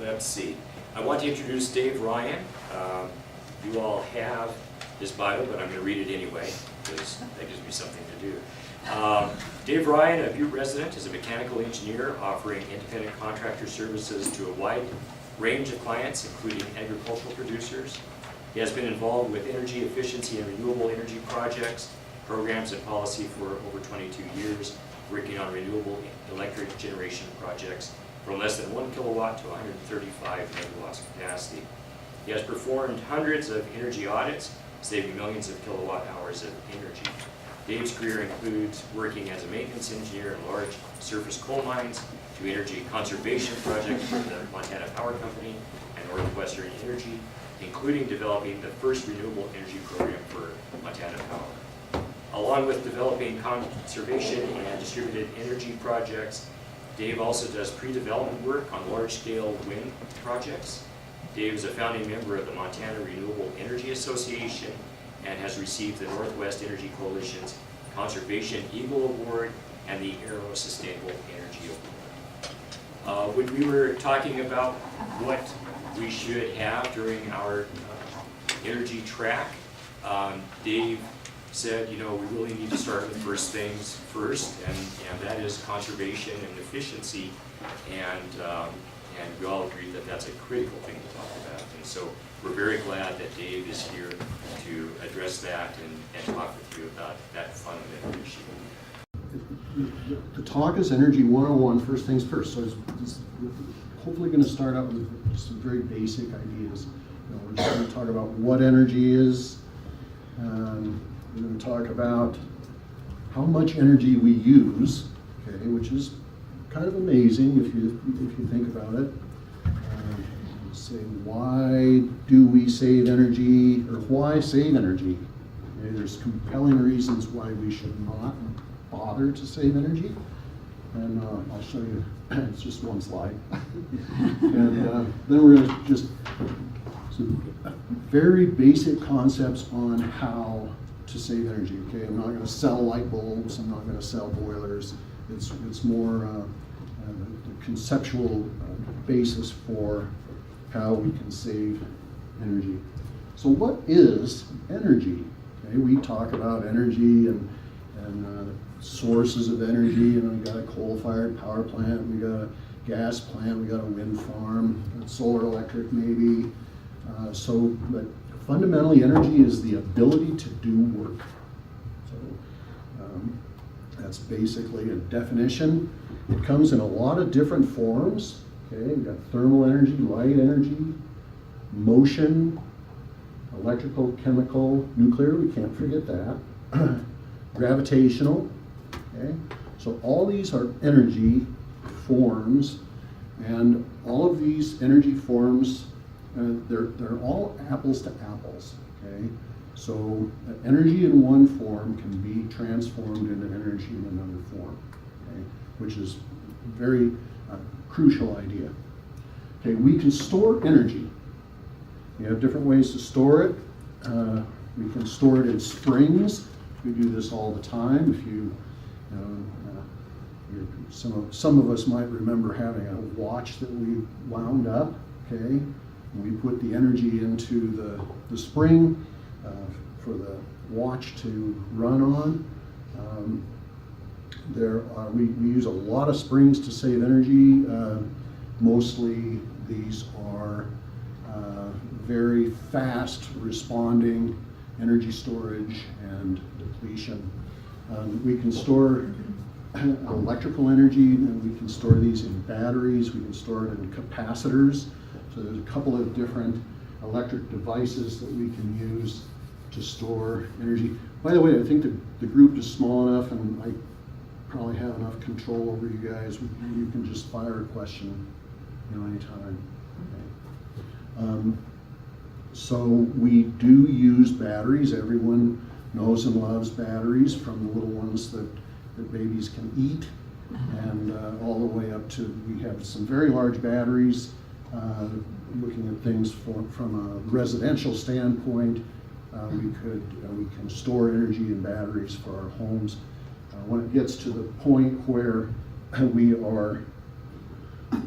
Let's see. I want to introduce Dave Ryan. You all have his bio, but I'm going to read it anyway, because that gives me something to do. Dave Ryan, a Butte resident, is a mechanical engineer offering independent contractor services to a wide range of clients, including agricultural producers. He has been involved with energy efficiency and renewable energy projects, programs and policy for over 22 years, working on renewable electric generation projects from less than 1 kilowatt to 135 megawatts capacity. He has performed hundreds of energy audits, saving millions of kilowatt hours of energy. Dave's career includes working as a maintenance engineer in large surface coal mines, to energy conservation projects for the Montana Power Company and Northwestern Energy, including developing the first renewable energy program for Montana Power. Along with developing conservation and distributed energy projects, Dave also does pre-development work on large-scale wind projects. Dave is a founding member of the Montana Renewable Energy Association and has received the Northwest Energy Coalition's Conservation Eagle Award and the AERO Sustainable Energy Award. When we were talking about what we should have during our energy track, Dave said, you know, we really need to start with first things first, and that is conservation and efficiency, and we all agree that that's a critical thing to talk about. And so we're very glad that Dave is here to address that and talk with you about that fundamental issue. The talk is Energy 101, first things first. So it's hopefully going to start out with some very basic ideas. You know, we're just going to talk about what energy is. We're going to talk about how much energy we use, okay, which is kind of amazing if you think about it. Say, why do we save energy, or why save energy? Okay, there's compelling reasons why we should not bother to save energy, and I'll show you. It's just one slide, and then we're going to just some very basic concepts on how to save energy. Okay, I'm not going to sell light bulbs. I'm not going to sell boilers. It's more the conceptual basis for how we can save energy. So what is energy? Okay, we talk about energy and sources of energy, and we've got a coal-fired power plant, we got a gas plant, we got a wind farm, solar electric maybe. But fundamentally, energy is the ability to do work. So that's basically a definition. It comes in a lot of different forms. Okay, we've got thermal energy, light energy, motion, electrical, chemical, nuclear, we can't forget that, gravitational, okay? So all these are energy forms, and all of these energy forms, they're all apples to apples, okay? So energy in one form can be transformed into energy in another form, okay? Which is very crucial idea. Okay, we can store energy. We have different ways to store it. We can store it in springs. We do this all the time. If some of us might remember having a watch that we wound up. Okay, we put the energy into the spring for the watch to run on. We use a lot of springs to save energy. Mostly these are very fast responding energy storage and depletion. We can store electrical energy, and we can store these in batteries. We can store it in capacitors. So there's a couple of different electric devices that we can use to store energy. By the way, I think the group is small enough, and I probably have enough control over you guys. You can just fire a question, anytime. Okay. So we do use batteries. Everyone knows and loves batteries, from the little ones that babies can eat, and all the way up to, we have some very large batteries. Looking at things from a residential standpoint, we can store energy in batteries for our homes. When it gets to the point where we are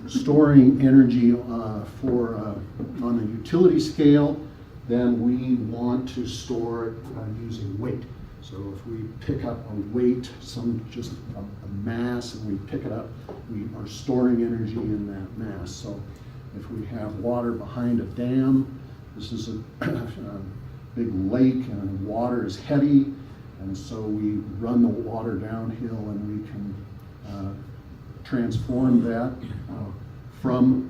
storing energy for on the utility scale, then we want to store it using weight. So if we pick up a weight, just a mass, and we pick it up, we are storing energy in that mass. So if we have water behind a dam, this is a big lake and water is heavy, and so we run the water downhill and we can transform that from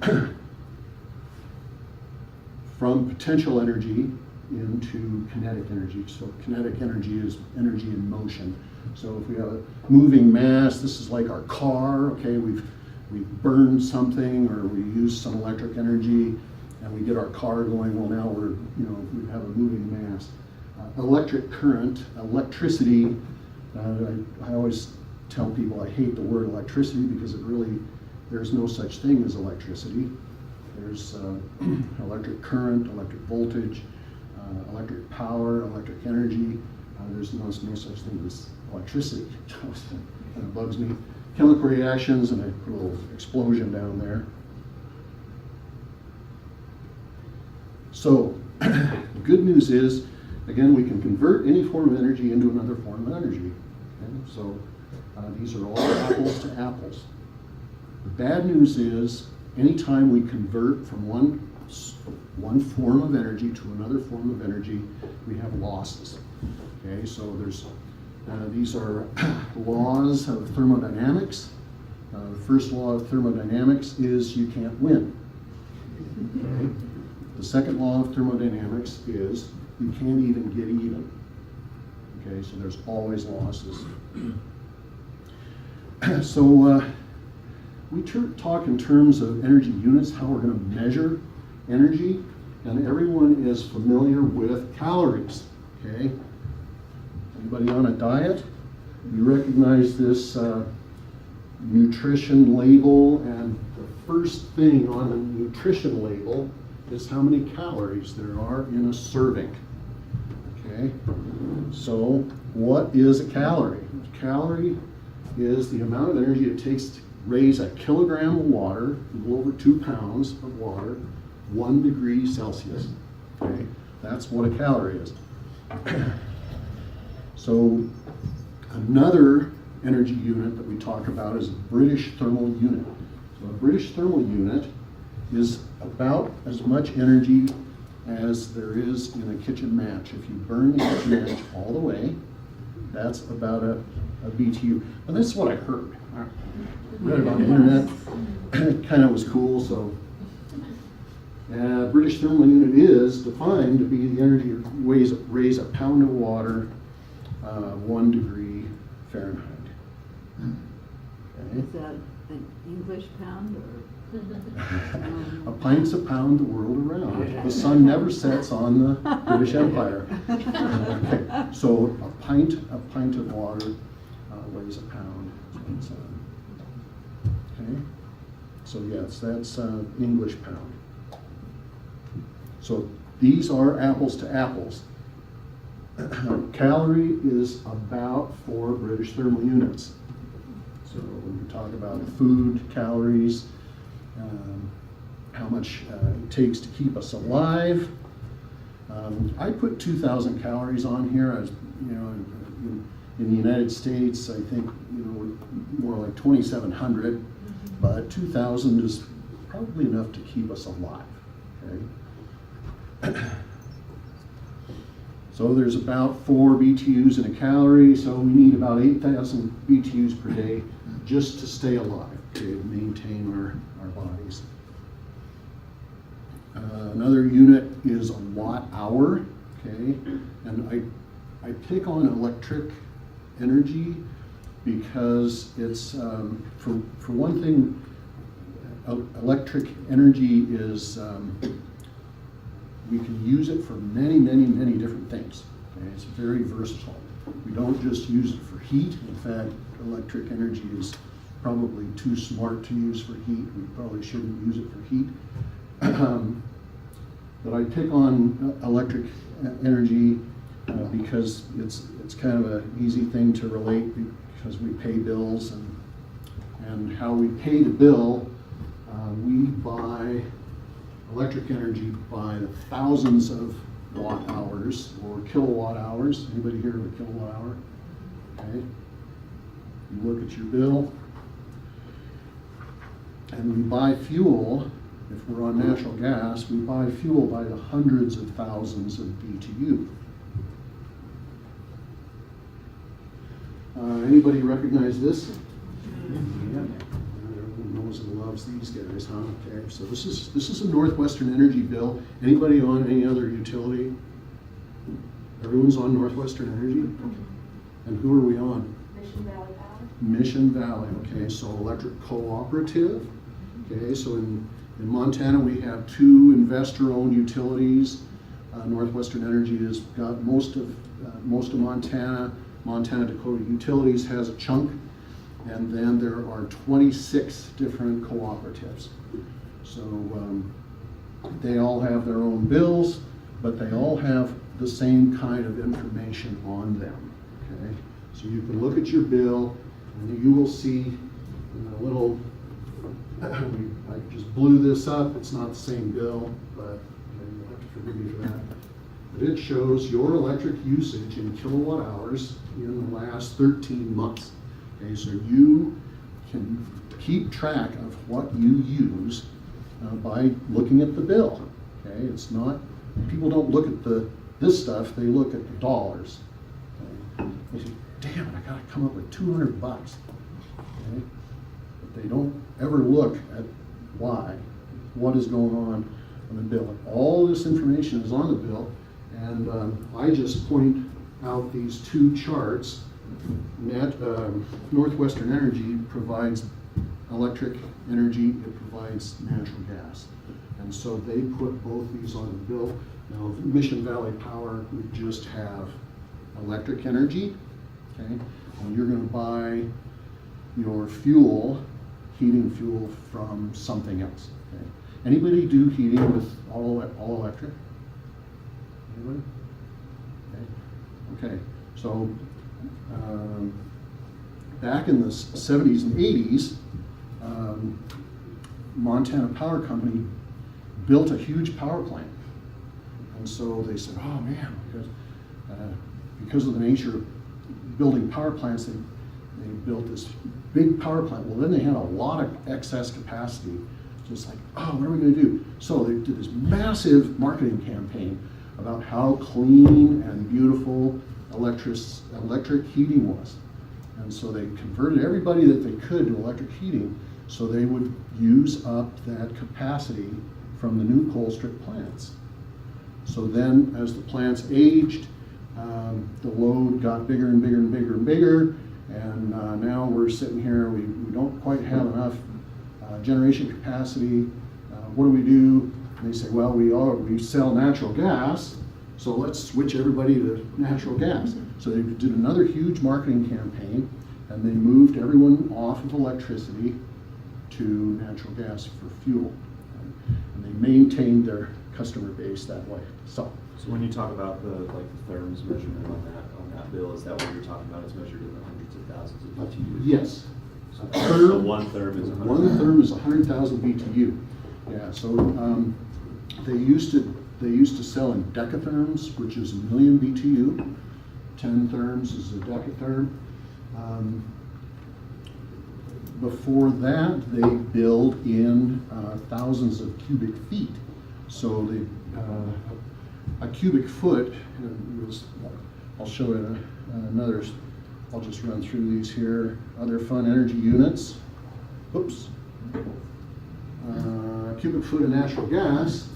potential energy into kinetic energy. So kinetic energy is energy in motion. So if we have a moving mass, this is like our car, okay, we've burned something or we use some electric energy and we get our car going, well now we have a moving mass. Electric current, electricity, I always tell people I hate the word electricity because there's no such thing as electricity. There's electric current, electric voltage, electric power, electric energy. There's no such thing as electricity. It bugs me. Chemical reactions, and I put a little explosion down there. So, the good news is, again, we can convert any form of energy into another form of energy. Okay? So, these are all apples to apples. The bad news is, anytime we convert from one form of energy to another form of energy, we have losses. Okay, so these are laws of thermodynamics. The first law of thermodynamics is you can't win. Okay? The second law of thermodynamics is you can't even get even. Okay, so there's always losses. So we talk in terms of energy units, how we're going to measure energy, and everyone is familiar with calories. Okay? Anybody on a diet? You recognize this nutrition label, and the first thing on the nutrition label is how many calories there are in a serving. Okay? So, what is a calorie? A calorie is the amount of energy it takes to raise a kilogram of water, a little over 2 pounds of water, 1 degree Celsius. Okay, that's what a calorie is. So another energy unit that we talk about is a British thermal unit. So a British thermal unit is about as much energy as there is in a kitchen match. If you burn the kitchen match all the way, that's about a BTU. And this is what I heard. I read it on the internet. It kind of was cool. So, British thermal unit is defined to be the energy raise a pound of water, 1 degree Fahrenheit. Okay. Is that an English pound or? A pint's a pound the world around. The sun never sets on the British Empire. Okay. So a pint of water weighs a pound. Okay. So yes, that's English pound. So these are apples to apples. Calorie is about 4 British thermal units. So when we talk about food, calories, how much it takes to keep us alive. I put 2,000 calories on here. As in the United States, I think we're more like 2,700, but 2,000 is probably enough to keep us alive. Okay. So there's about 4 BTUs in a calorie, so we need about 8,000 BTUs per day just to stay alive, to maintain our bodies. Another unit is a watt hour, okay? And I pick on electric energy because it's, for one thing, electric energy is, we can use it for many, many, many different things. Okay? It's very versatile. We don't just use it for heat. In fact, electric energy is probably too smart to use for heat. We probably shouldn't use it for heat. But I pick on electric energy because it's kind of an easy thing to relate because we pay bills, and how we pay the bill We buy electric energy by the thousands of watt hours or kilowatt hours. Anybody hear of a kilowatt hour? Okay. You look at your bill. And we buy fuel, if we're on natural gas, we buy fuel by the hundreds of thousands of BTU. Anybody recognize this? Yeah. Everyone knows and loves these guys, huh? Okay, so this is a Northwestern Energy bill. Anybody on any other utility? Everyone's on Northwestern Energy? And who are we on? Mission Valley Power. Mission Valley, okay, so electric cooperative. Okay, so in Montana, we have 2 investor-owned utilities. Northwestern Energy has got most of Montana. Montana Dakota Utilities has a chunk, and then there are 26 different cooperatives. So they all have their own bills, but they all have the same kind of information on them. Okay, so you can look at your bill, and you will see a little. I just blew this up. It's not the same bill, but you'll have to forgive me for that. But it shows your electric usage in kilowatt hours in the last 13 months. Okay, so you can keep track of what you use by looking at the bill. Okay, it's not, people don't look at this stuff, they look at the dollars. Okay? They say, damn it, I gotta come up with $200. Okay? But they don't ever look at what is going on the bill. All this information is on the bill, and I just point out these 2 charts. Northwestern Energy provides electric energy, it provides natural gas. And so they put both these on the bill. Now, Mission Valley Power would just have electric energy, okay? And you're gonna buy your fuel, heating fuel from something else, okay? Anybody do heating with all electric? Anybody? Okay, so back in the 70s and 80s, Montana Power Company built a huge power plant. And so they said, oh man, because of the nature of building power plants, they built this big power plant. Well, then they had a lot of excess capacity. Just like, oh, what are we gonna do? So they did this massive marketing campaign about how clean and beautiful electric heating was. And so they converted everybody that they could to electric heating, so they would use up that capacity from the new coal strip plants. So then, as the plants aged, the load got bigger and bigger and bigger and bigger, and now we're sitting here, we don't quite have enough generation capacity. What do we do? And they say, well, we sell natural gas, so let's switch everybody to natural gas. So they did another huge marketing campaign, and they moved everyone off of electricity to natural gas for fuel. And they maintained their customer base that way. So when you talk about the therms measurement on that bill, is that what you're talking about? It's measured in the hundreds of thousands of BTU? yes. So 1 therm is 100. 1 therm is 100,000 BTU. Yeah, so they used to sell in decatherms, which is 1 million BTU. 10 therms is a decatherm. Before that, they build in thousands of cubic feet. So a cubic foot, I'll show it another. I'll just run through these here. Other fun energy units. Oops. A cubic foot of natural gas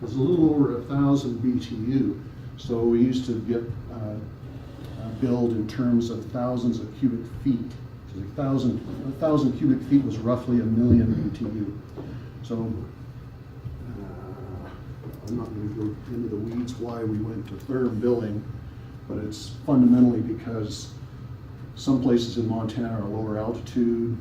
is a little over 1,000 BTU. So we used to get billed in terms of thousands of cubic feet. So 1,000 cubic feet was roughly 1 million BTU. So I'm not going to go into the weeds why we went to therm billing, but it's fundamentally because some places in Montana are lower altitude,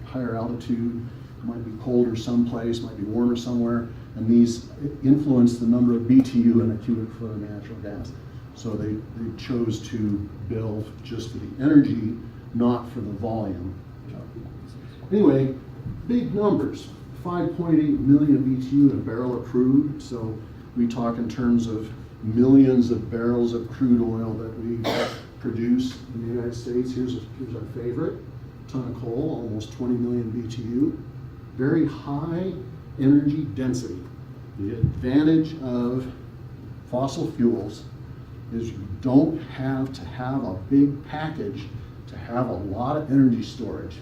higher altitude, might be colder someplace, might be warmer somewhere, and these influence the number of BTU in a cubic foot of natural gas. So they chose to bill just for the energy, not for the volume. Anyway, big numbers. 5.8 million BTU in a barrel of crude, so we talk in terms of millions of barrels of crude oil that we produce in the United States. Here's our favorite, ton of coal, almost 20 million BTU. Very high energy density. The advantage of fossil fuels is you don't have to have a big package to have a lot of energy storage.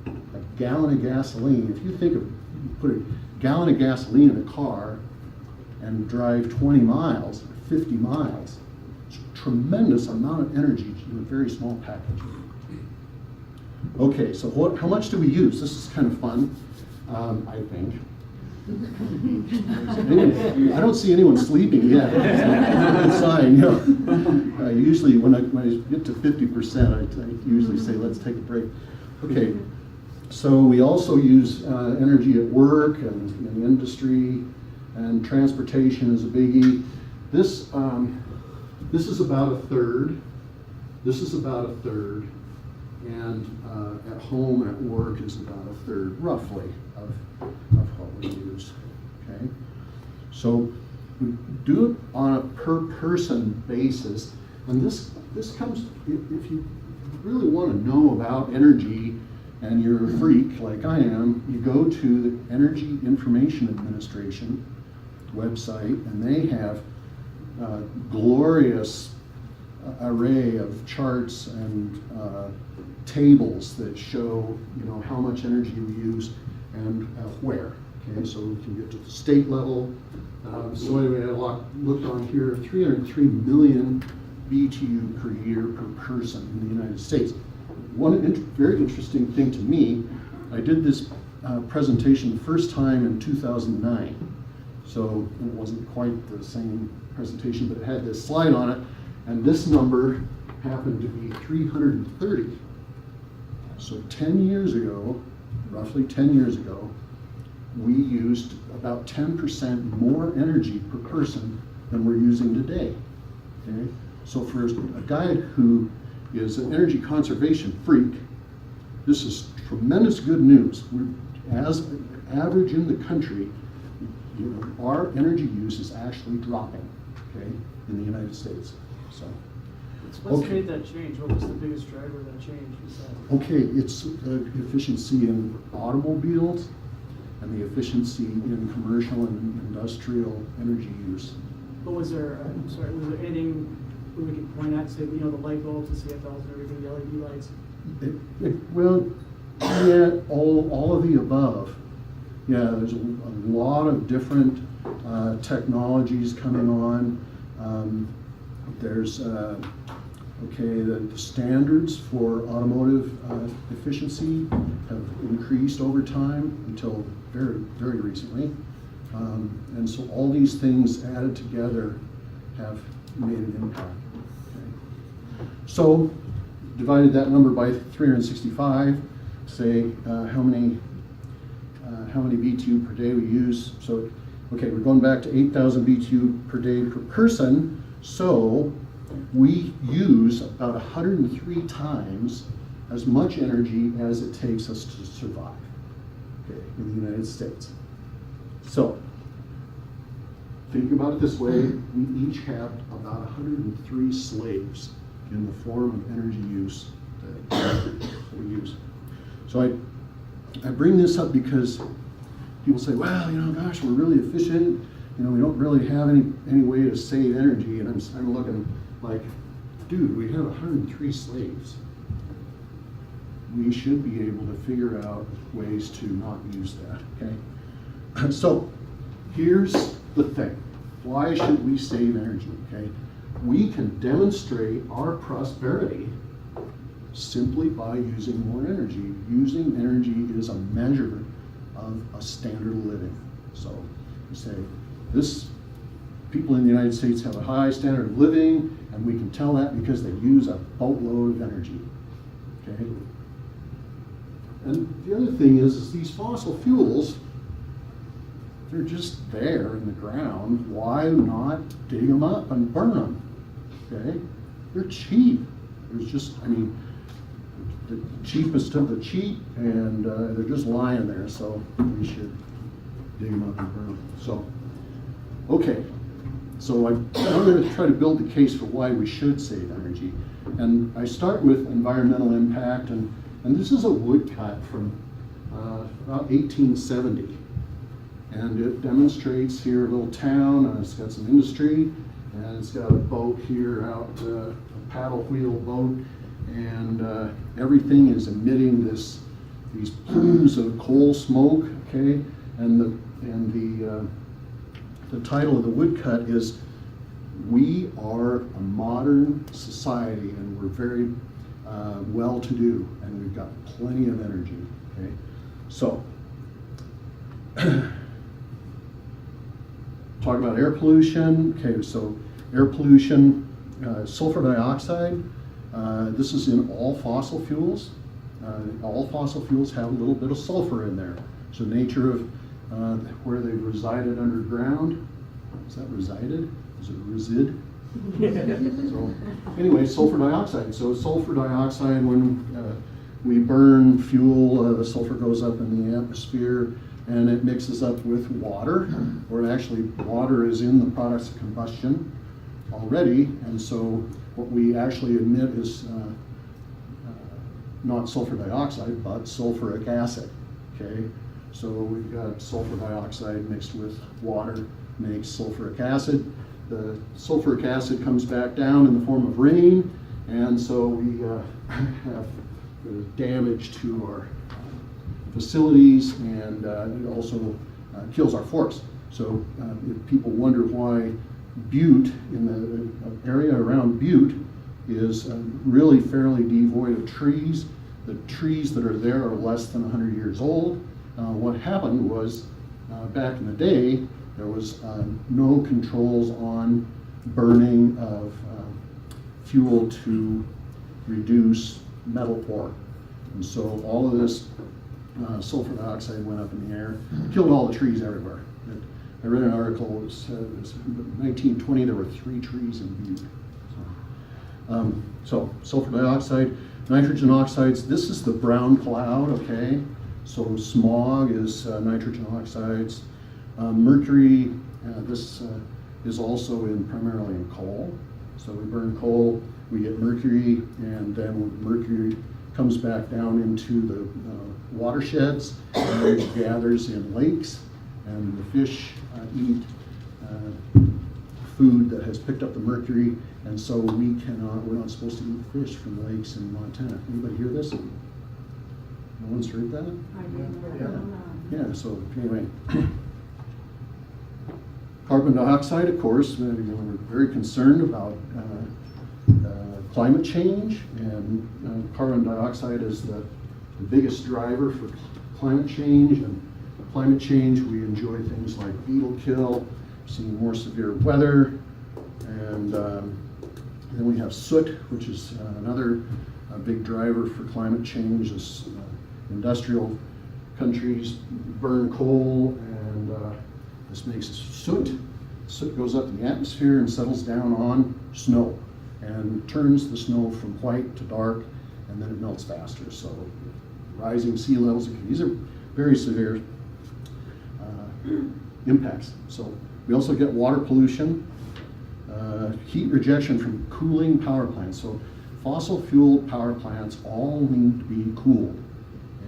A gallon of gasoline, if you think of, you put a gallon of gasoline in a car and drive 20 miles, 50 miles, it's a tremendous amount of energy in a very small package. Okay, so how much do we use? This is kind of fun, I think. I don't see anyone sleeping yet. It's a sign, you know. Usually when I get to 50%, I usually say, let's take a break. Okay, so we also use energy at work and in industry, and transportation is a biggie. This is about a third. This is about a third. And at home, at work is about a third, roughly, of what we use, okay? So we do it on a per person basis, and this comes, if you really want to know about energy and you're a freak like I am, you go to the Energy Information Administration website, and they have a glorious array of charts and tables that show, you know, how much energy we use and where. Okay, so we can get to the state level. So anyway, I looked on here, 303 million BTU per year per person in the United States. One very interesting thing to me, I did this presentation the first time in 2009. So it wasn't quite the same presentation, but it had this slide on it, and this number happened to be 330. So 10 years ago, roughly 10 years ago, we used about 10% more energy per person than we're using today. Okay? So for a guy who is an energy conservation freak, this is tremendous good news. As average in the country, you know, our energy use is actually dropping, okay, in the United States. So. What's made that change? What was the biggest driver of that change? Okay, it's the efficiency in automobiles and the efficiency in commercial and industrial energy use. But was there, was there anything we could point at, say, you know, the light bulbs, the CFLs and everything, the LED lights? Well, yeah, all of the above. Yeah, there's a lot of different technologies coming on. There's okay, the standards for automotive efficiency have increased over time until very, very recently. And so all these things added together have made an impact. Okay. So divided that number by 365, say how many BTU per day we use. So, okay, we're going back to 8,000 BTU per day per person. So we use about 103 times as much energy as it takes us to survive, okay, in the United States. So think about it this way, we each have about 103 slaves in the form of energy use that we use. So I bring this up because people say, well, you know, gosh, we're really efficient, you know, we don't really have any way to save energy, and I'm looking like, dude, we have 103 slaves. We should be able to figure out ways to not use that, okay? So here's the thing. Why should we save energy, okay? We can demonstrate our prosperity simply by using more energy. Using energy is a measure of a standard of living. So you say, people in the United States have a high standard of living, and we can tell that because they use a boatload of energy, okay? And the other thing is these fossil fuels, they're just there in the ground. Why not dig them up and burn them, okay? They're cheap. There's just, I mean, the cheapest of the cheap, and they're just lying there, so we should dig them up and burn them. So, okay, so I'm going to try to build the case for why we should save energy. And I start with environmental impact, and this is a woodcut from about 1870. And it demonstrates here a little town, it's got some industry, and it's got a boat here out, a paddle wheel boat, and everything is emitting these plumes of coal smoke, okay? And the title of the woodcut is "We Are a Modern Society, and we're very well-to-do, and we've got plenty of energy." Okay, so talk about air pollution. Okay, so air pollution, sulfur dioxide. This is in all fossil fuels. All fossil fuels have a little bit of sulfur in there. So nature of where they resided underground. Is that resided? Is it resid? So anyway, sulfur dioxide. So sulfur dioxide, when we burn fuel, the sulfur goes up in the atmosphere and it mixes up with water, or actually water is in the products of combustion already, and so what we actually emit is not sulfur dioxide, but sulfuric acid, okay? So we've got sulfur dioxide mixed with water makes sulfuric acid. The sulfuric acid comes back down in the form of rain, and so we have damage to our facilities, and it also kills our forests. So if people wonder why Butte, in the area around Butte, is really fairly devoid of trees. The trees that are there are less than 100 years old. What happened was, back in the day, there was no controls on burning of fuel to reduce metal ore. And so all of this sulfur dioxide went up in the air, killed all the trees everywhere. I read an article that said it was 1920 there were 3 trees in Butte. So sulfur dioxide, nitrogen oxides, this is the brown cloud, okay? So smog is nitrogen oxides. Mercury, this is also primarily in coal. So we burn coal, we get mercury, and then when mercury comes back down into the watersheds, and it gathers in lakes, and the fish eat food that has picked up the mercury, and so we're not supposed to eat fish from lakes in Montana. Anybody hear this? No one's heard that? I didn't. Yeah, so anyway. Carbon dioxide, of course, we're very concerned about climate change, and carbon dioxide is the biggest driver for climate change. And climate change, we enjoy things like beetle kill, seeing more severe weather, and then we have soot, which is another big driver for climate change. Is industrial countries burn coal, and this makes soot. Soot goes up in the atmosphere and settles down on snow and turns the snow from white to dark, and then it melts faster. So rising sea levels, these are very severe impacts. So we also get water pollution, heat rejection from cooling power plants. So fossil fuel power plants all need to be cooled,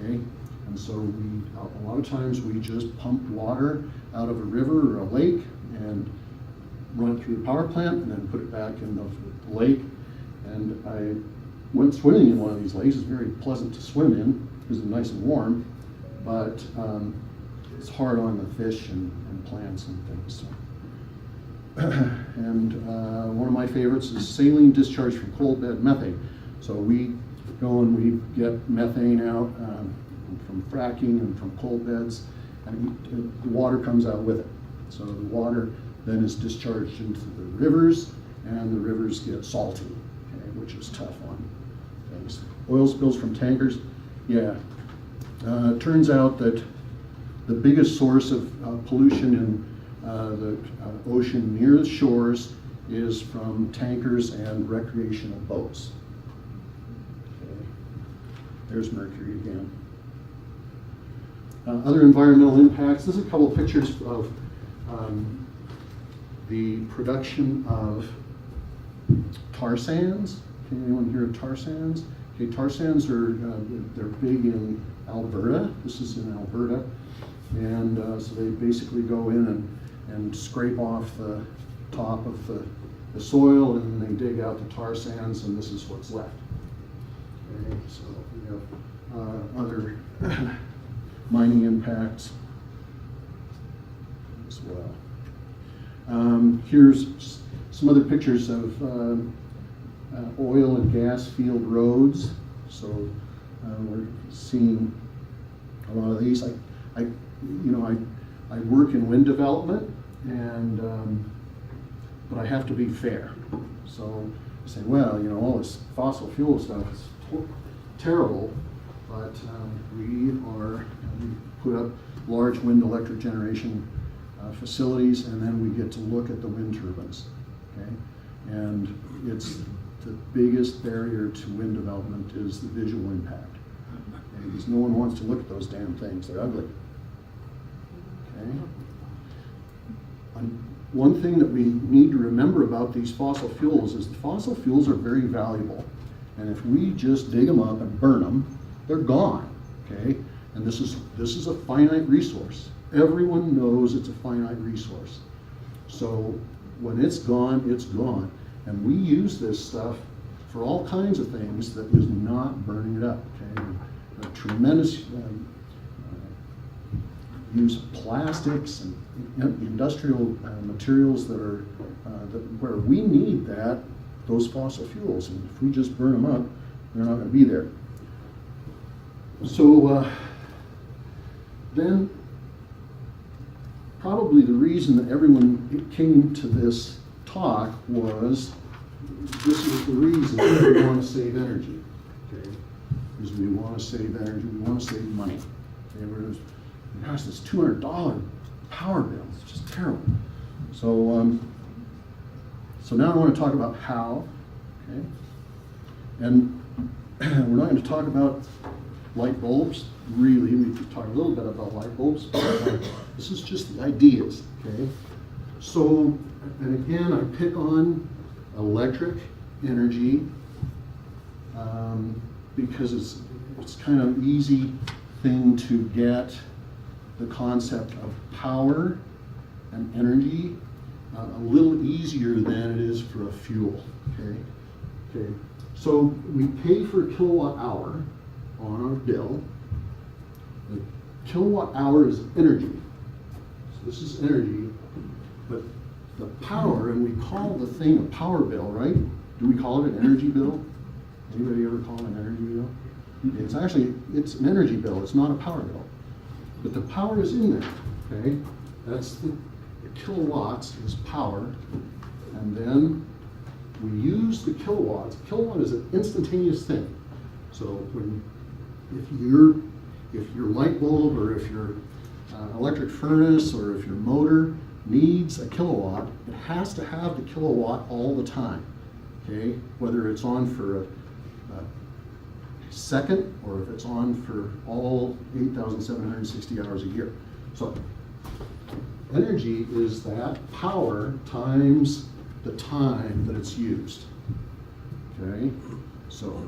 okay? And so a lot of times we just pump water out of a river or a lake and run it through the power plant and then put it back in the lake. And I went swimming in one of these lakes. It's very pleasant to swim in because it's nice and warm, but it's hard on the fish and plants and things. So. And one of my favorites is saline discharge from coal bed methane. So we go and we get methane out from fracking and from coal beds, and the water comes out with it. So the water then is discharged into the rivers, and the rivers get salty, okay, which is tough on things. Oil spills from tankers, yeah. It turns out that the biggest source of pollution in the ocean near the shores is from tankers and recreational boats. Okay. There's mercury again. Other environmental impacts. This is a couple of pictures of the production of tar sands. Can anyone hear of tar sands? Okay, tar sands are they're big in Alberta. This is in Alberta, and so they basically go in and scrape off the top of the soil, and then they dig out the tar sands, and this is what's left. Okay, so we have other mining impacts as well. Here's some other pictures of oil and gas field roads. So we're seeing a lot of these. I work in wind development, and but I have to be fair. So I say, well, all this fossil fuel stuff is terrible, but we put up large wind electric generation facilities, and then we get to look at the wind turbines. Okay, and it's the biggest barrier to wind development is the visual impact. Okay? Because no one wants to look at those damn things; they're ugly. Okay. One thing that we need to remember about these fossil fuels is the fossil fuels are very valuable, and if we just dig them up and burn them, they're gone. Okay, and this is a finite resource. Everyone knows it's a finite resource. So when it's gone, it's gone. And we use this stuff for all kinds of things that is not burning it up. Okay, a tremendous use of plastics and industrial materials that are where we need those fossil fuels. And if we just burn them up, they're not going to be there. So then probably the reason that everyone came to this talk was this is the reason that we want to save energy. Okay, is we want to save energy, we want to save money. Okay, gosh, this $200 power bill is just terrible. So so now I want to talk about how. Okay, and we're not going to talk about light bulbs. Really, we could talk a little bit about light bulbs, but this is just the ideas. Okay, so and again, I pick on electric energy because it's kind of easy thing to get the concept of power and energy a little easier than it is for a fuel. Okay. So we pay for a kilowatt hour on our bill. The kilowatt hour is energy. So this is energy, but the power, and we call the thing a power bill, right? Do we call it an energy bill? Anybody ever call it an energy bill? It's an energy bill. It's not a power bill. But the power is in there, okay? That's the kilowatts is power, and then we use the kilowatts. A kilowatt is an instantaneous thing. So if your light bulb or if your electric furnace or if your motor needs a kilowatt, it has to have the kilowatt all the time, okay? Whether it's on for a second or if it's on for all 8,760 hours a year. So energy is that power times the time that it's used, okay? So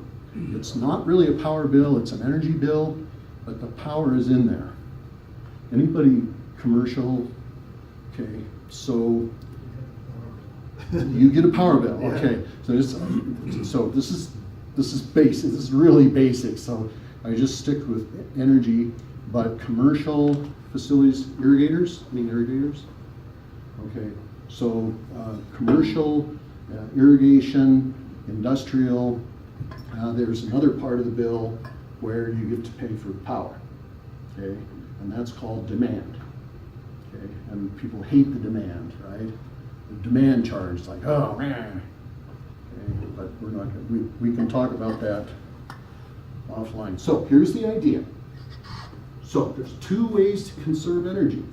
it's not really a power bill, it's an energy bill, but the power is in there. Anybody commercial? Okay, so you get a power bill. Okay, so this is basic. This is really basic. So I just stick with energy, but commercial facilities, irrigators. Any irrigators? Okay, so commercial irrigation, industrial. There's another part of the bill where you get to pay for power. Okay, and that's called demand. Okay, and people hate the demand, right? The demand charge is like, oh man. Okay, but we're not gonna, we can talk about that offline. So here's the idea. So there's two ways to conserve energy.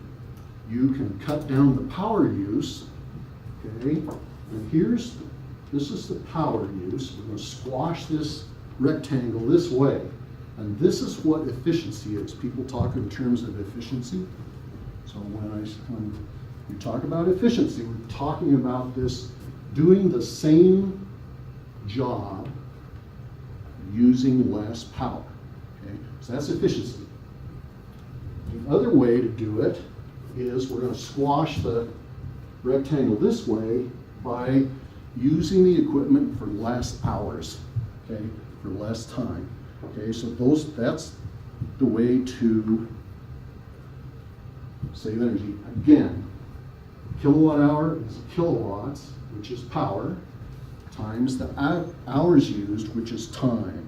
You can cut down the power use, okay? And this is the power use. We're gonna squash this rectangle this way. And this is what efficiency is. People talk in terms of efficiency. So when we talk about efficiency, we're talking about this doing the same job using less power. Okay? So that's efficiency. The other way to do it is we're going to squash the rectangle this way by using the equipment for less hours, okay, for less time. Okay, so that's the way to save energy. Again, kilowatt hour is kilowatts, which is power, times the hours used, which is time.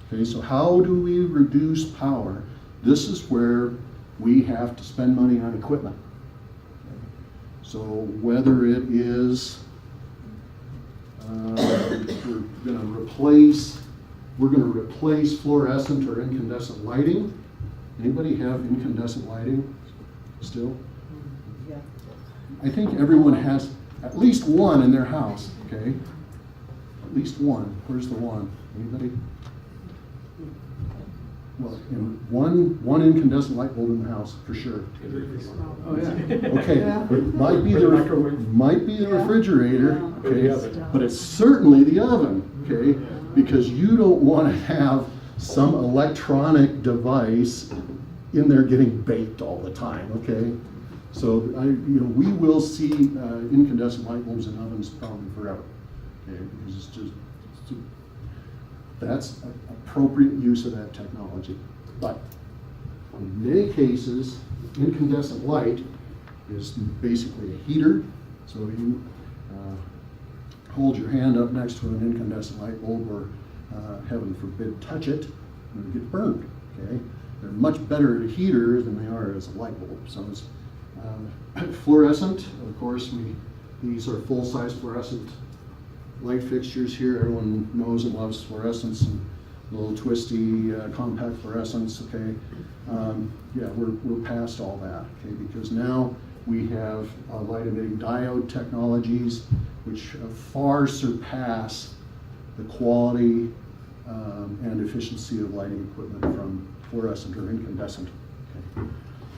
Okay, so how do we reduce power? This is where we have to spend money on equipment. Okay. So whether it is we're going to replace fluorescent or incandescent lighting. Anybody have incandescent lighting still? Yeah. I think everyone has at least one in their house, okay? At least one. Where's the one? Anybody? Well, one incandescent light bulb in the house, for sure. Oh, yeah. Okay, Yeah. it might be the refrigerator, Yeah. okay, but it's certainly the oven, okay? Because you don't want to have some electronic device in there getting baked all the time, okay? So we will see incandescent light bulbs in ovens probably forever, okay? Because that's appropriate use of that technology. But in many cases, incandescent light is basically a heater. So you hold your hand up next to an incandescent light bulb, or heaven forbid, touch it, and you get burned. Okay, they're much better as a heater than they are as a light bulb. So it's fluorescent. Of course, these are full-size fluorescent light fixtures here. Everyone knows and loves fluorescents and little twisty compact fluorescents. Okay, yeah, we're past all that. Okay, because now we have light emitting diode technologies which far surpass the quality and efficiency of lighting equipment from fluorescent or incandescent. Okay.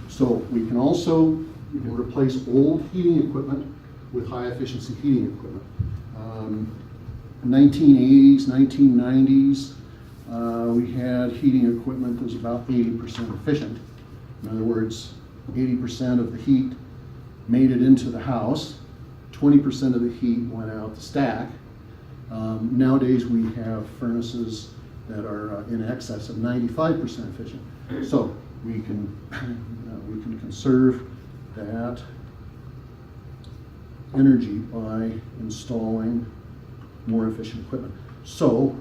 So we can also replace old heating equipment with high efficiency heating equipment. 1980s, 1990s, we had heating equipment that was about 80% efficient. In other words, 80% of the heat made it into the house, 20% of the heat went out the stack. Nowadays we have furnaces that are in excess of 95% efficient. So we can conserve that energy by installing more efficient equipment. So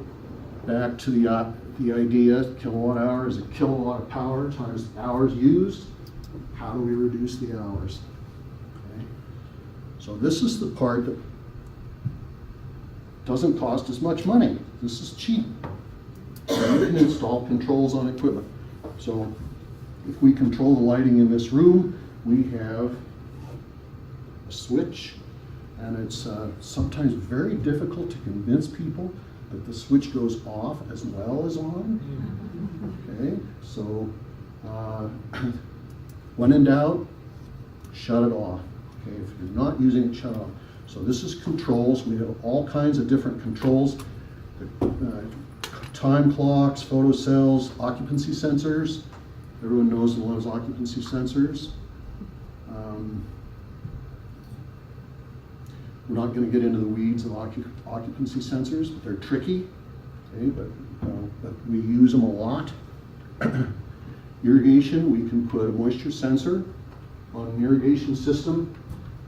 back to the idea, kilowatt hour is a kilowatt of power times the hours used. How do we reduce the hours? Okay. So this is the part that doesn't cost as much money. This is cheap. So you can install controls on equipment. So if we control the lighting in this room, we have a switch, and it's sometimes very difficult to convince people that the switch goes off as well as on. Okay, so when in doubt, shut it off. Okay, if you're not using it, shut it off. So this is controls. We have all kinds of different controls. Time clocks, photocells, occupancy sensors. Everyone knows and loves occupancy sensors. We're not going to get into the weeds of occupancy sensors, but they're tricky. Okay, but we use them a lot. Irrigation, we can put a moisture sensor on an irrigation system,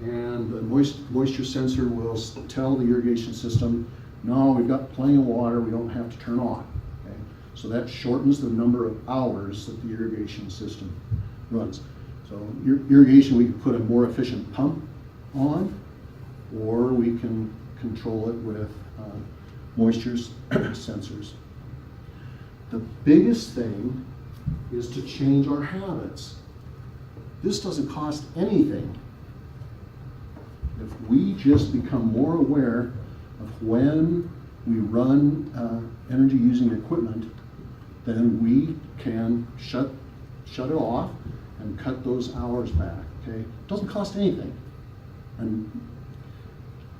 and the moisture sensor will tell the irrigation system, no, we've got plenty of water, we don't have to turn on. Okay? So that shortens the number of hours that the irrigation system runs. So irrigation, we can put a more efficient pump on, or we can control it with moisture sensors. The biggest thing is to change our habits. This doesn't cost anything. If we just become more aware of when we run energy using equipment, then we can shut it off and cut those hours back, okay? Doesn't cost anything. And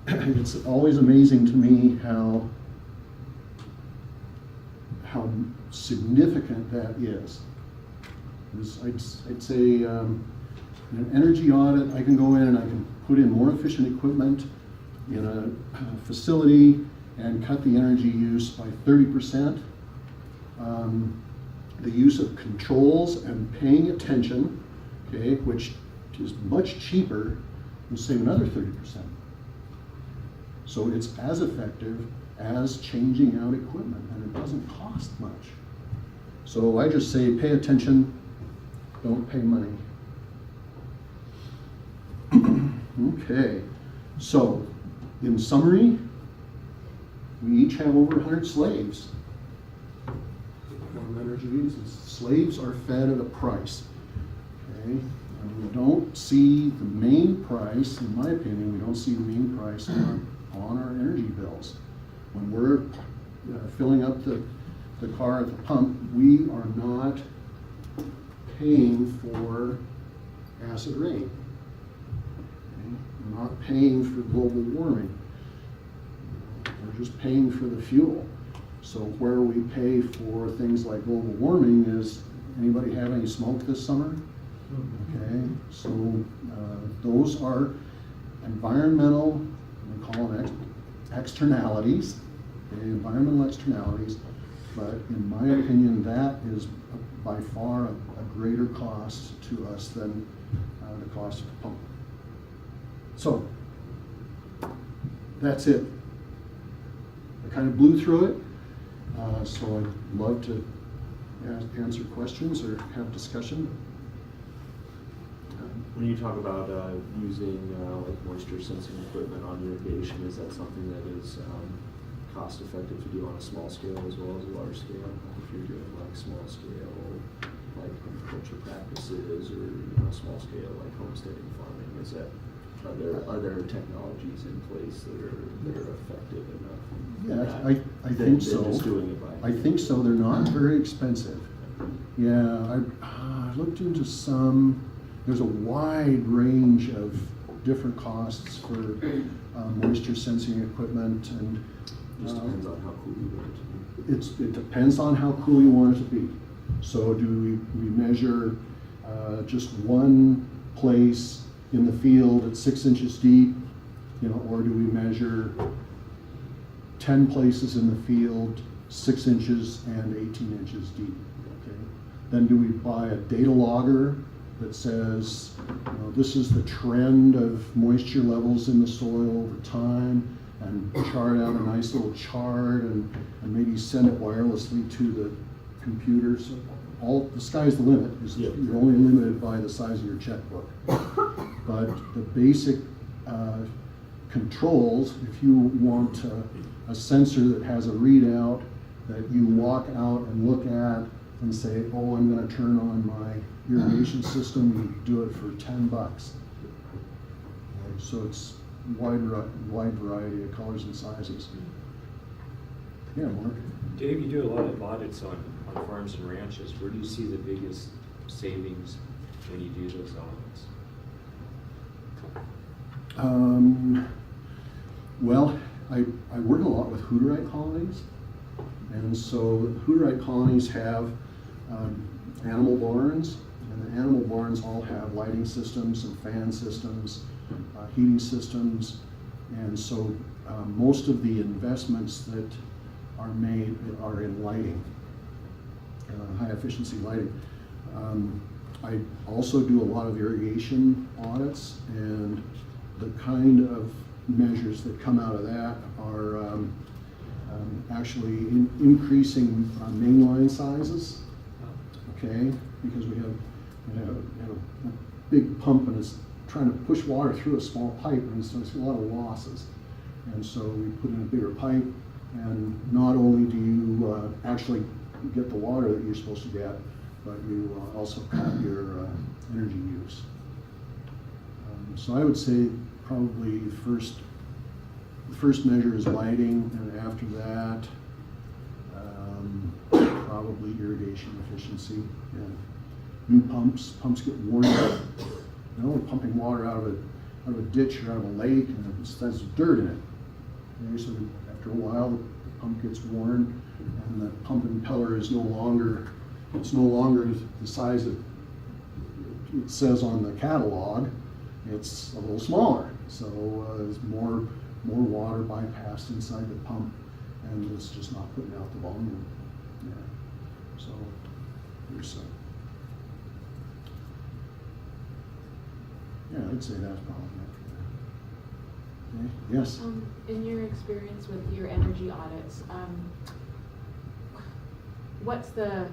it's always amazing to me how significant that is. I'd say in an energy audit, I can go in and I can put in more efficient equipment in a facility and cut the energy use by 30%. The use of controls and paying attention, okay, which is much cheaper, will save another 30%. So it's as effective as changing out equipment, and it doesn't cost much. So I just say pay attention, don't pay money. Okay, so in summary, we each have over 100 slaves. Slaves are fed at a price, okay? And we don't see the main price, in my opinion, we don't see the main price on our energy bills. When we're filling up the car at the pump, we are not paying for acid rain. Okay? We're not paying for global warming. We're just paying for the fuel. So where we pay for things like global warming is, anybody have any smoke this summer? Okay, so those are environmental, we call them externalities, okay, environmental externalities, but in my opinion, that is by far a greater cost to us than the cost of the pump. So, that's it. I kind of blew through it. So I'd love to answer questions or have discussion. When you talk about using like moisture sensing equipment on irrigation, is that something that is cost effective to do on a small scale as well as a large scale? If you're doing like small scale like permaculture practices, or small scale like homesteading farming, is that are there technologies in place that are effective enough? Yeah, I think so. Just doing it by I think so. They're not very expensive. Yeah, I looked into some. There's a wide range of different costs for moisture sensing equipment, and just depends on how cool you want it to be. it depends on how cool you want it to be. So do we measure just one place in the field at 6 inches deep, or do we measure 10 places in the field 6 inches and 18 inches deep? Okay. Then do we buy a data logger that says, this is the trend of moisture levels in the soil over time, and chart out a nice little chart and maybe send it wirelessly to the computer. So the sky's the limit. You're only limited by the size of your checkbook. But the basic controls, if you want a sensor that has a readout that you walk out and look at and say, oh, I'm going to turn on my irrigation system, you do it for $10. So it's wide variety of colors and sizes. Yeah, Mark? Dave, you do a lot of audits on farms and ranches. Where do you see the biggest savings when you do those audits? Well, I work a lot with Hooterite colonies, and so Hooterite colonies have animal barns, and the animal barns all have lighting systems and fan systems, heating systems, and so most of the investments that are made are in lighting, high efficiency lighting. I also do a lot of irrigation audits, and the kind of measures that come out of that are actually increasing mainline sizes, okay, because we have a big pump and it's trying to push water through a small pipe, and so it's a lot of losses. And so we put in a bigger pipe, and not only do you actually get the water that you're supposed to get, but you also cut your energy use. So I would say probably the first measure is lighting, and after that, probably irrigation efficiency. Yeah. New pumps get worn out. You know, we're pumping water out of a ditch or out of a lake, and there's dirt in it. Okay, so after a while, the pump gets worn, and the pump impeller is no longer the size that it says on the catalog. It's a little smaller, so there's more water bypassed inside the pump, and it's just not putting out the volume. Yeah. So there's yeah, I'd say that's probably it. Okay. Yes. In your experience with your energy audits, what's the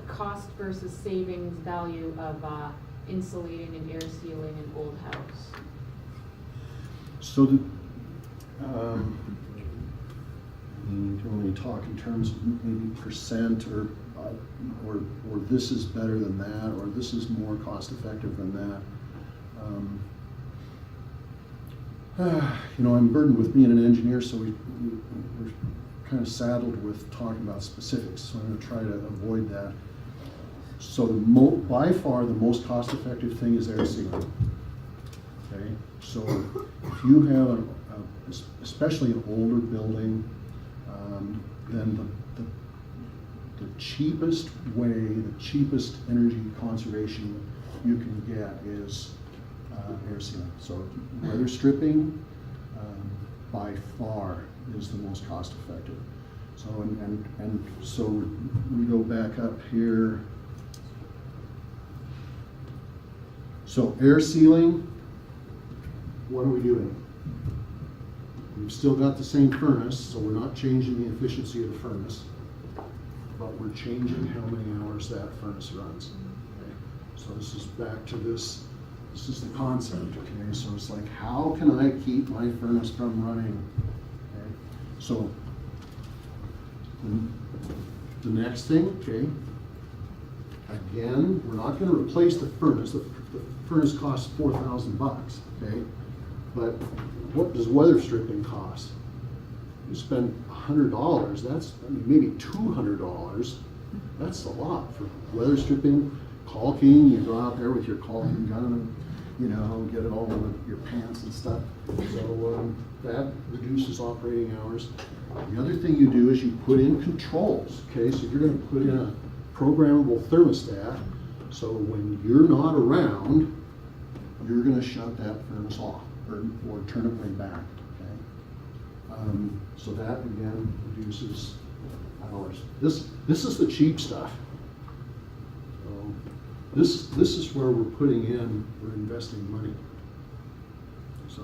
cost versus savings value of insulating and air sealing an old house? So you can only talk in terms of maybe percent, or this is better than that, or this is more cost effective than that. You know, I'm burdened with being an engineer, so we're kind of saddled with talking about specifics, so I'm going to try to avoid that. So by far the most cost effective thing is air sealing. Okay, so if you have especially an older building, then the cheapest way, the cheapest energy conservation you can get is air sealing. So weather stripping by far is the most cost effective. So and so we go back up here. So air sealing, what are we doing? We've still got the same furnace, so we're not changing the efficiency of the furnace, but we're changing how many hours that furnace runs. Okay? So this is back to this is the concept, okay? So it's like, how can I keep my furnace from running? Okay? So the next thing, okay, again, we're not gonna replace the furnace. The furnace costs $4,000, okay? But what does weather stripping cost? You spend $100, that's, I mean, maybe $200. That's a lot for weather stripping, caulking. You go out there with your caulking gun and, you know, get it all in your pants and stuff. So that reduces operating hours. The other thing you do is you put in controls, okay? So you're gonna put in a programmable thermostat, so when you're not around, you're gonna shut that furnace off or turn it way back, okay? So that again reduces hours. This is the cheap stuff. So this is where we're investing money. So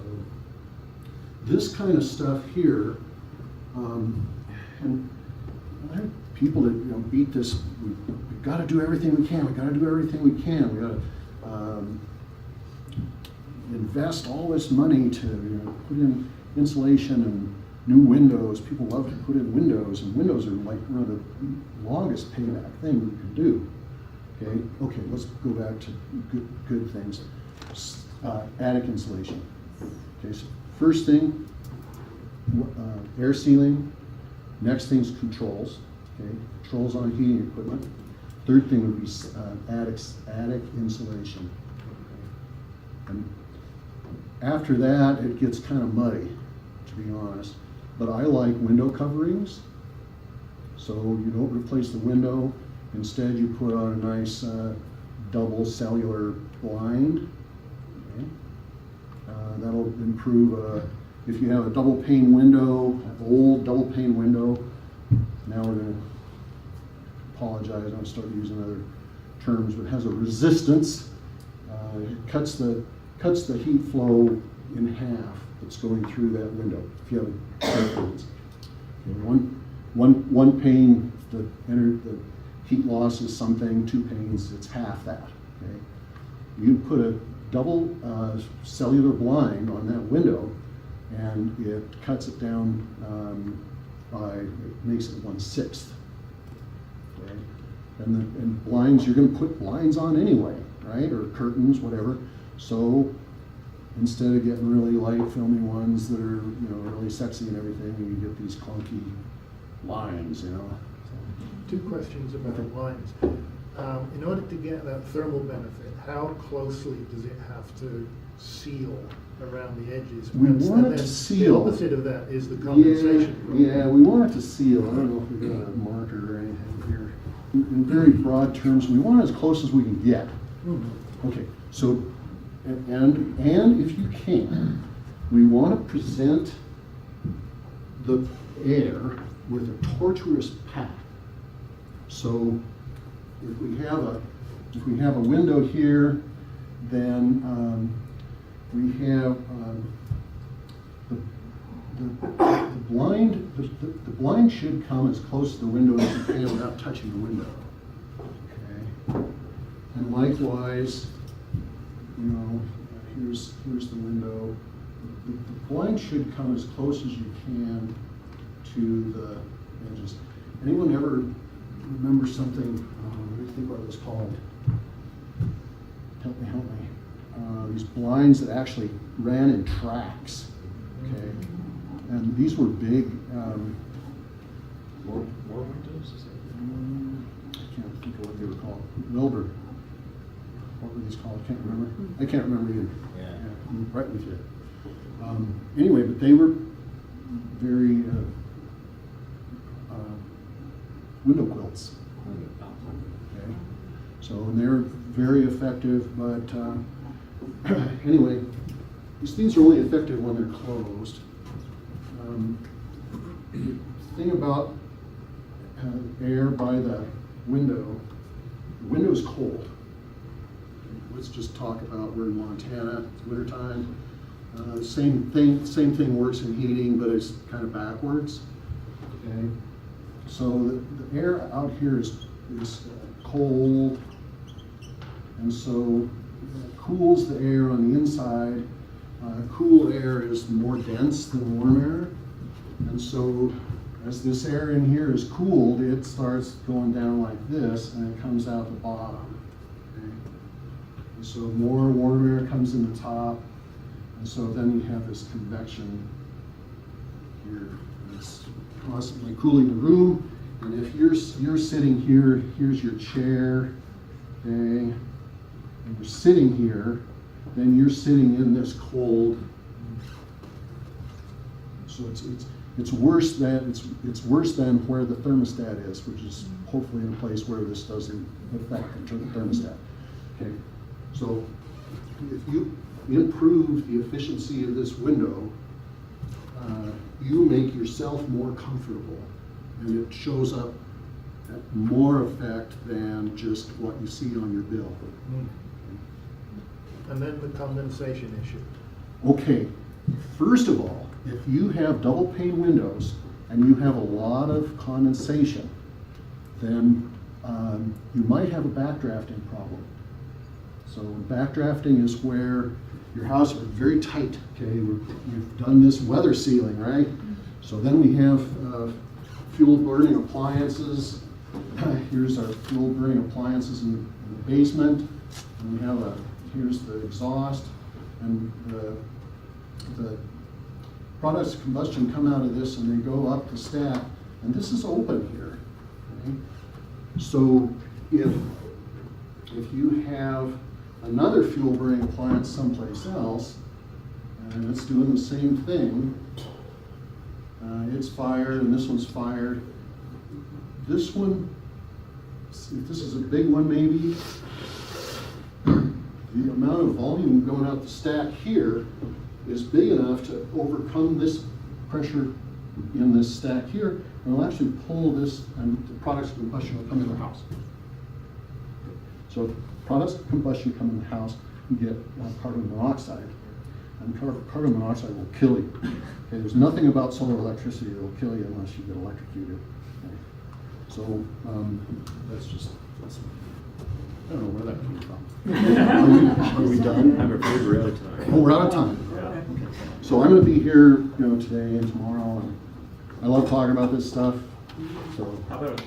this kind of stuff here, and I have people that, you know, beat this. We've got to do everything we can. We've got to do everything we can. We got to invest all this money to, you know, put in insulation and new windows. People love to put in windows, and windows are like one of the longest payback thing you can do. Okay, let's go back to good things. Attic insulation. Okay, so first thing, air sealing. Next thing is controls. Okay, controls on heating equipment. Third thing would be attic insulation. Okay. And after that, it gets kind of muddy, to be honest. But I like window coverings. So you don't replace the window. Instead, you put on a nice double cellular blind. Okay. That'll improve. If you have a double pane window, an old double pane window, now we're going to apologize. I'm going to start using other terms, but it has a resistance. It cuts the heat flow in half that's going through that window. If you have pair panes, okay, one pane, the heat loss is something. 2 panes, it's half that. Okay, you put a double cellular blind on that window, and it cuts it down it makes it 1/6. Okay, and blinds, you're going to put blinds on anyway, right? Or curtains, whatever. So instead of getting really light, filmy ones that are, you know, really sexy and everything, you get these clunky lines, you know. Two questions about the lines. In order to get that thermal benefit, how closely does it have to seal around the edges? We And want it then to seal. The opposite of that is the condensation. Yeah, we want it to seal. I don't know if we've got a marker or anything here. In very broad terms, we want it as close as we can get. Mhm. Okay, so, and if you can, we want to present the air with a tortuous path. So if we have a window here, then we have the blind should come as close to the window as you can without touching the window. Okay, and likewise, you know, here's the window. The blind should come as close as you can to the edges. Anyone ever remember something? Let me think what it was called. Help me. These blinds that actually ran in tracks. Okay, and these were big. More windows, is that? I can't think of what they were called. Wilbur. What were these called? I can't remember. I can't remember either. Yeah. I'm right with you. Anyway, but they were very window quilts. Okay. So and they're very effective, but anyway, these things are only effective when they're closed. The thing about air by the window's cold. Let's just talk about we're in Montana, it's wintertime. Same thing works in heating, but it's kind of backwards. Okay, so the air out here is cold, and so it cools the air on the inside. Cool air is more dense than warm air, and so as this air in here is cooled, it starts going down like this, and it comes out the bottom. Okay? And so more warm air comes in the top, and so then you have this convection here. It's constantly cooling the room, and if you're sitting here, here's your chair, okay, and you're sitting here, then you're sitting in this cold. So it's worse than where the thermostat is, which is hopefully in a place where this doesn't affect the thermostat. Okay, so if you improve the efficiency of this window, you make yourself more comfortable, and it shows up at more effect than just what you see on your bill. And then the condensation issue. Okay, first of all, if you have double pane windows and you have a lot of condensation, then you might have a backdrafting problem. So backdrafting is where your house is very tight, okay? We've done this weather sealing, right? So then we have fuel burning appliances. Here's our fuel burning appliances in the basement. And we have here's the exhaust, and the products of combustion come out of this and they go up the stack, and this is open here. Okay? So if you have another fuel burning appliance someplace else, and it's doing the same thing, it's fired and this one's fired. This one, if this is a big one maybe, the amount of volume going out the stack here is big enough to overcome this pressure in this stack here, and it'll actually pull this, and the products of combustion will come in the house. So if products of combustion come in the house, you get carbon monoxide, and carbon monoxide will kill you. Okay, there's nothing about solar electricity that will kill you unless you get electrocuted. Okay. So I don't know where that came from. Are we done? I'm afraid we're out of time. Oh, we're out of time. Yeah. So I'm going to be here, today and tomorrow, and I love talking about this stuff. So How about